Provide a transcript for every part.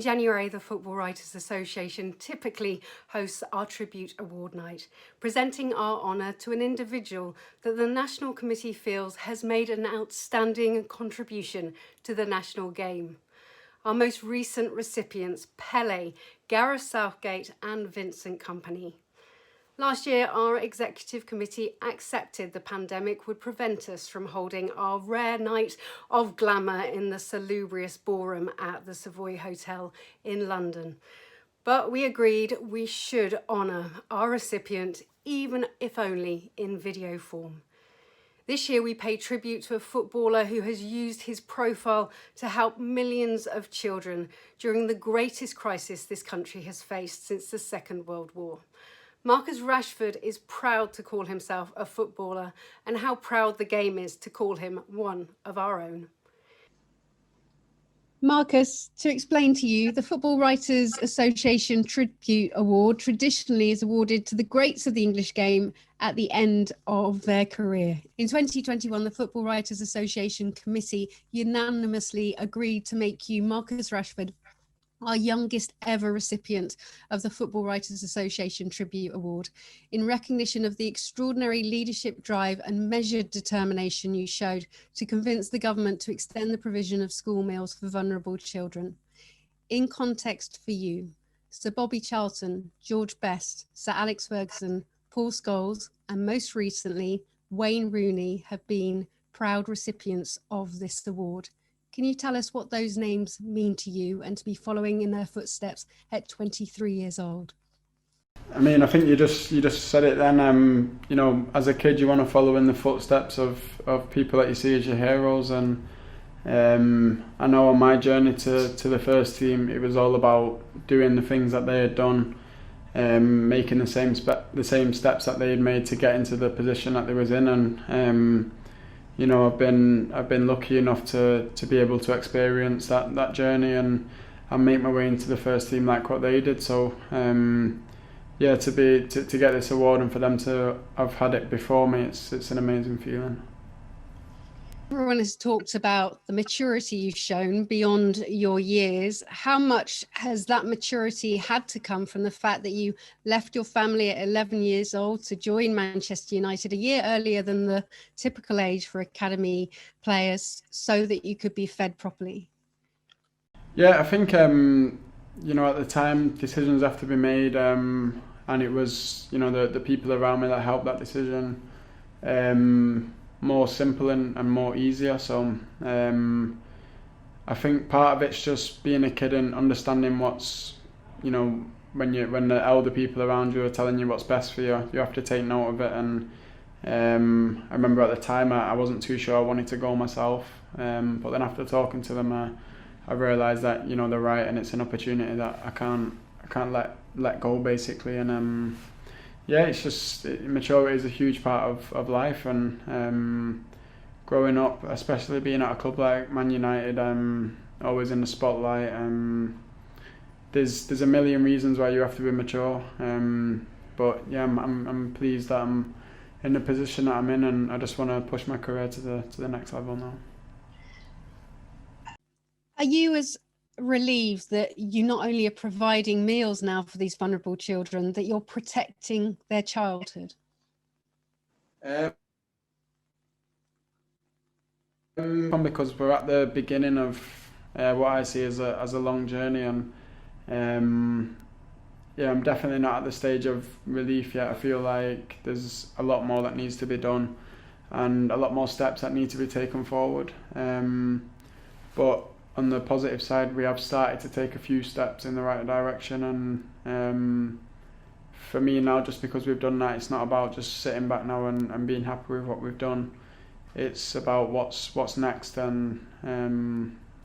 January, the Football Writers Association typically hosts our Tribute Award night, presenting our honour to an individual that the National Committee feels has made an outstanding contribution to the national game. Our most recent recipients, Pele, Gareth Southgate and Vincent Kompany. Last year, our executive committee accepted the pandemic would prevent us from holding our rare night of glamour in the salubrious ballroom at the Savoy Hotel in London. But we agreed we should honour our recipient, even if only in video form. This year, we pay tribute to a footballer who has used his profile to help millions of children during the greatest crisis this country has faced since the Second World War. Marcus Rashford is proud to call himself a footballer, and how proud the game is to call him one of our own. Marcus, to explain to you, the Football Writers Association Tribute Award traditionally is awarded to the greats of the English game at the end of their career. In 2021, the Football Writers Association Committee unanimously agreed to make you, Marcus Rashford, our youngest ever recipient of the Football Writers Association Tribute Award, in recognition of the extraordinary leadership drive and measured determination you showed to convince the government to extend the provision of school meals for vulnerable children. In context for you, Sir Bobby Charlton, George Best, Sir Alex Ferguson, Paul Scholes, and most recently, Wayne Rooney have been proud recipients of this award. Can you tell us what those names mean to you and to be following in their footsteps at 23 years old? I mean, I think you just said it then. You know, as a kid, you want to follow in the footsteps of people that you see as your heroes. And I know on my journey to the first team, it was all about doing the things that they had done, making the same steps that they had made to get into the position that they was in. And you know, I've been lucky enough to be able to experience that journey and make my way into the first team like what they did. So yeah, to get this award and for them to have had it before me, it's an amazing feeling. Everyone has talked about the maturity you've shown beyond your years. How much has that maturity had to come from the fact that you left your family at 11 years old to join Manchester United a year earlier than the typical age for academy players so that you could be fed properly? Yeah, I think, you know, at the time decisions have to be made, and it was, you know, the people around me that helped that decision. More simple and more easier. So I think part of it's just being a kid and understanding what's, you know, when the elder people around you are telling you what's best for you, you have to take note of it. And I remember at the time I wasn't too sure I wanted to go myself, but then after talking to them, I realised that, you know, they're right and it's an opportunity that I can't let go basically. And yeah, it's just maturity is a huge part of life, and growing up, especially being at a club like Man United, always in the spotlight. There's a million reasons why you have to be mature, but yeah, I'm pleased that I'm in the position that I'm in, and I just want to push my career to the next level now. Are you as relieved that you not only are providing meals now for these vulnerable children, that you're protecting their childhood? Because we're at the beginning of what I see as a long journey, and yeah, I'm definitely not at the stage of relief yet. I feel like there's a lot more that needs to be done and a lot more steps that need to be taken forward. But on the positive side, we have started to take a few steps in the right direction, and for me now, just because we've done that, it's not about just sitting back now and being happy with what we've done. It's about what's next, and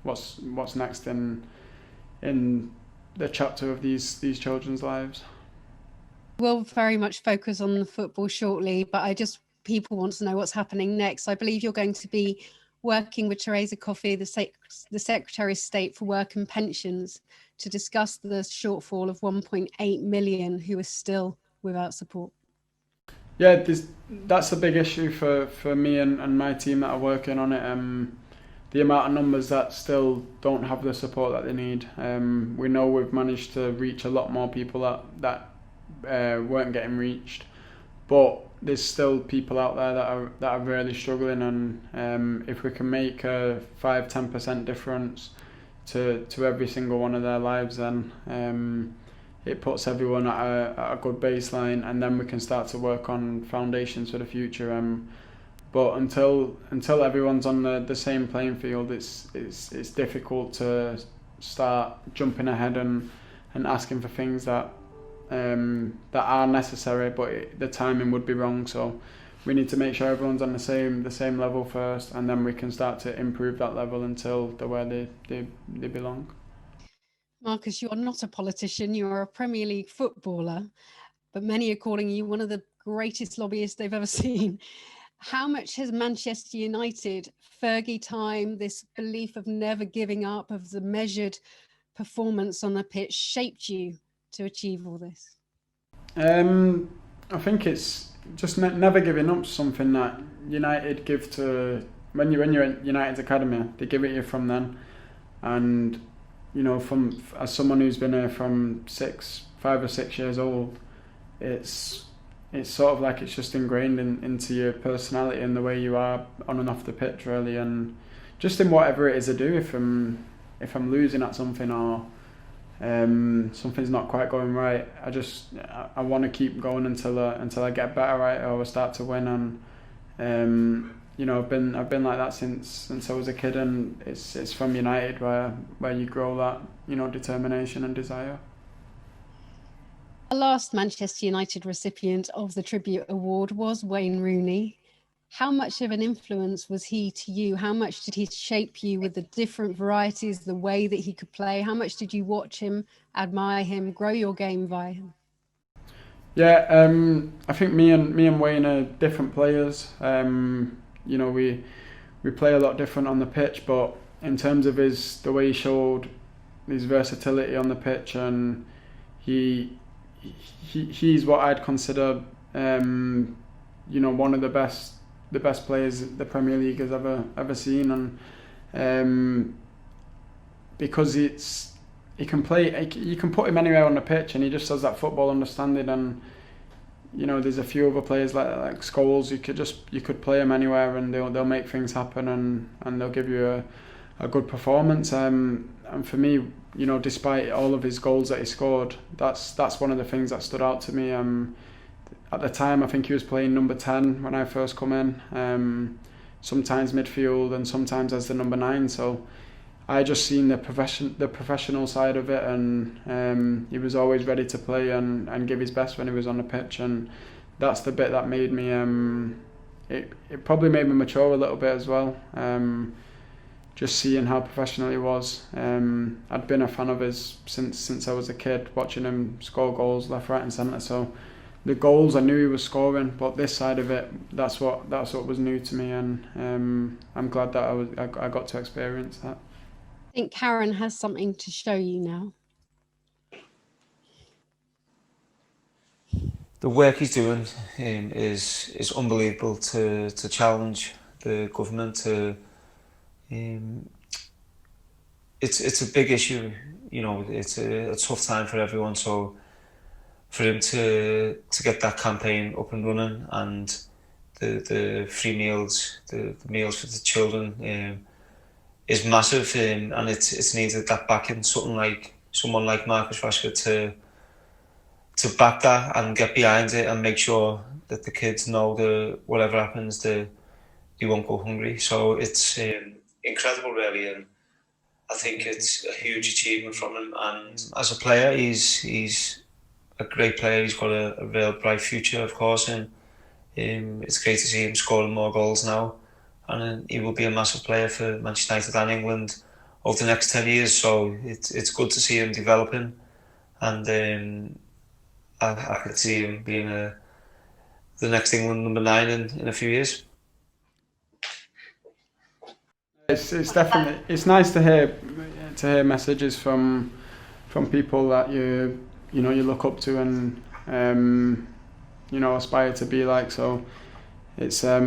what's next in the chapter of these children's lives. We'll very much focus on the football shortly, but people want to know what's happening next. I believe you're going to be working with Theresa Coffey, the Secretary of State for Work and Pensions, to discuss the shortfall of 1.8 million who are still without support. Yeah, that's a big issue for me and my team that are working on it. the amount of numbers that still don't have the support that they need. We know we've managed to reach a lot more people that weren't getting reached, but there's still people out there that are really struggling, and if we can make a 5-10% difference to every single one of their lives, then it puts everyone at a good baseline, and then we can start to work on foundations for the future. But until everyone's on the same playing field, it's difficult to start jumping ahead and asking for things that are necessary, but the timing would be wrong. So we need to make sure everyone's on the same level first, and then we can start to improve that level until they're where they belong. Marcus, you are not a politician, you are a Premier League footballer, but many are calling you one of the greatest lobbyists they've ever seen. How much has Manchester United, Fergie time, this belief of never giving up, of the measured performance on the pitch, shaped you to achieve all this? I think it's just never giving up, something that United give to when you're at United's academy. They give it you from then, and from as someone who's been here from 5 or 6 years old, it's sort of like it's just ingrained into your personality and the way you are on and off the pitch, really, and just in whatever it is I do. If I'm losing at something, or something's not quite going right, I want to keep going until I get better at it, or I start to win. And I've been like that since I was a kid, and it's from United where you grow that determination and desire. The last Manchester United recipient of the Tribute Award was Wayne Rooney. How much of an influence was he to you? How much did he shape you with the different varieties, the way that he could play? How much did you watch him, admire him, grow your game via him? Yeah, I think me and Wayne are different players. We play a lot different on the pitch, but in terms of the way he showed his versatility on the pitch, and he's what I'd consider one of the best players the Premier League has ever seen, and because he can play, you can put him anywhere on the pitch, and he just has that football understanding. And there's a few other players like Scholes. You could play them anywhere, and they'll make things happen, and they'll give you a good performance. And for me, despite all of his goals that he scored, that's one of the things that stood out to me. At the time, I think he was playing number 10 when I first come in. Sometimes midfield, and sometimes as the number 9. So I just seen the professional side of it, and he was always ready to play and give his best when he was on the pitch, and that's the bit that made me. It probably made me mature a little bit as well. Just seeing how professional he was. I'd been a fan of his since I was a kid, watching him score goals left, right, and centre. So the goals I knew he was scoring, but this side of it, that's what was new to me, and I'm glad that I got to experience that. I think Karen has something to show you now. The work he's doing is unbelievable. To challenge the government it's a big issue. It's a tough time for everyone. So for him to get that campaign up and running, and the free meals, the meals for the children, is massive, and it's needed that backing. Someone like Marcus Rashford to back that and get behind it and make sure that the kids know that whatever happens, they won't go hungry. So it's incredible, really, and I think it's a huge achievement from him. And as a player, he's a great player. He's got a real bright future, of course, and it's great to see him scoring more goals now. And he will be a massive player for Manchester United and England over the next 10 years. So it's good to see him developing, and I could see him being the next England number 9 in a few years. It's definitely nice to hear messages from people that you look up to and aspire to be like. So it's a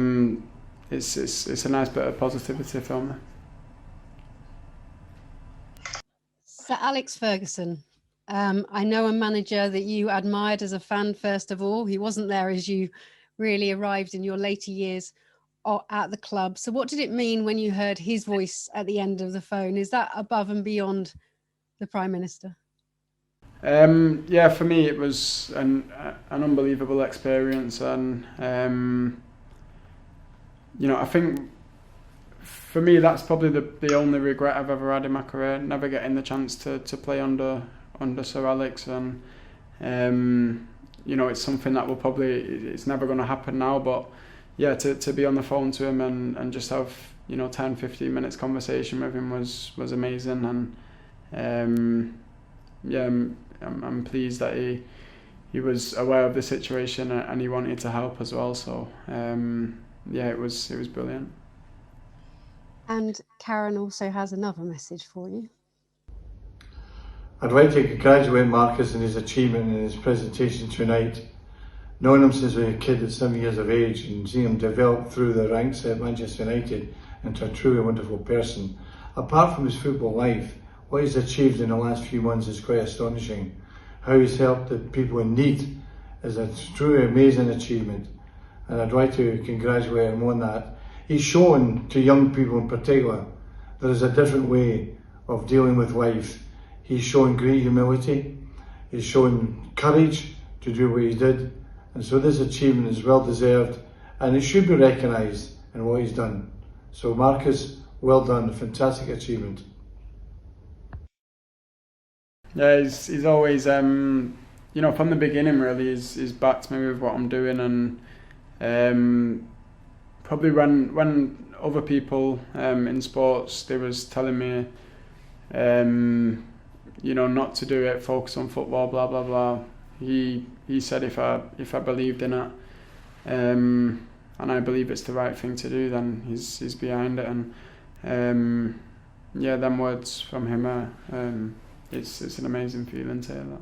nice bit of positivity from me. Sir Alex Ferguson, I know a manager that you admired as a fan first of all. He wasn't there as you really arrived in your later years at the club. So what did it mean when you heard his voice at the end of the phone? Is that above and beyond the Prime Minister? Yeah, for me it was an unbelievable experience, and I think for me that's probably the only regret I've ever had in my career, never getting the chance to play under Sir Alex, and it's something that it's never going to happen now, but yeah, to be on the phone to him and just have 10-15 minutes conversation with him was amazing, and I'm pleased that he was aware of the situation and he wanted to help as well. So it was brilliant. And Karen also has another message for you. I'd like to congratulate Marcus on his achievement in his presentation tonight. Knowing him since we were a kid at 7 years of age and seeing him develop through the ranks at Manchester United into a truly wonderful person, apart from his football life, what he's achieved in the last few months is quite astonishing. How he's helped the people in need is a truly amazing achievement, and I'd like to congratulate him on that. He's shown to young people in particular there is a different way of dealing with life. He's shown great humility, he's shown courage to do what he did, and so this achievement is well deserved and it should be recognised in what he's done. So Marcus, well done, a fantastic achievement. Yeah, he's always, from the beginning really, he's backed me with what I'm doing, and probably when other people in sports, they was telling me, not to do it, focus on football, blah, blah, blah. He said if I believed in it, and I believe it's the right thing to do, then he's behind it, and them words from him are, it's an amazing feeling to hear that.